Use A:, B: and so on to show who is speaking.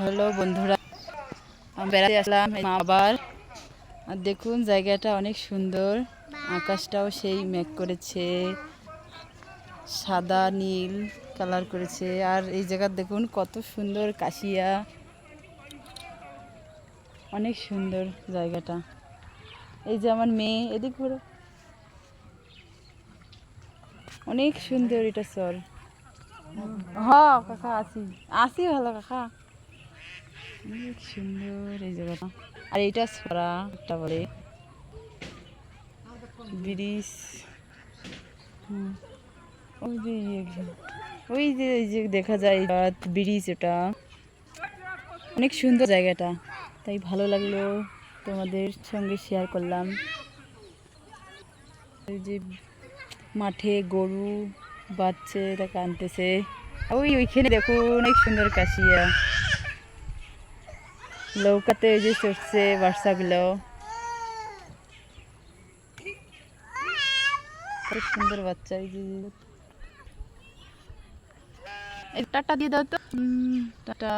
A: Hello বন্ধুরা, আমি বেড়াতে আসলাম আবার। আর দেখুন জায়গাটা অনেক সুন্দর, আকাশটাও সেই মেঘ করেছে, সাদা নীল কালার করেছে। আর এই জায়গা দেখুন কত সুন্দর কাশিয়া, অনেক সুন্দর জায়গাটা। এই যে আমার মেয়ে, এদিক ঘোরো, অনেক সুন্দর এটা চর। হ কাকা আসি আসি ভালো কাকা, অনেক সুন্দর এই জায়গাটা। আর এইটা ছড়া একটা বলে ব্রিজ। ওই যে ওই যে দেখা যায় ব্রিজ, ওটা অনেক সুন্দর জায়গাটা। তাই ভালো লাগলো, তোমাদের সঙ্গে শেয়ার করলাম। ওই যে মাঠে গরু বাচ্চে তাকে আনতেছে, ওইখানে দেখো অনেক সুন্দর কাশিয়া নৌকাতে ওই যে চড়ছে বাচ্চাগুলো, খুব সুন্দর বাচ্চা। এই যে টাটা দিয়ে দাও তো, টাটা।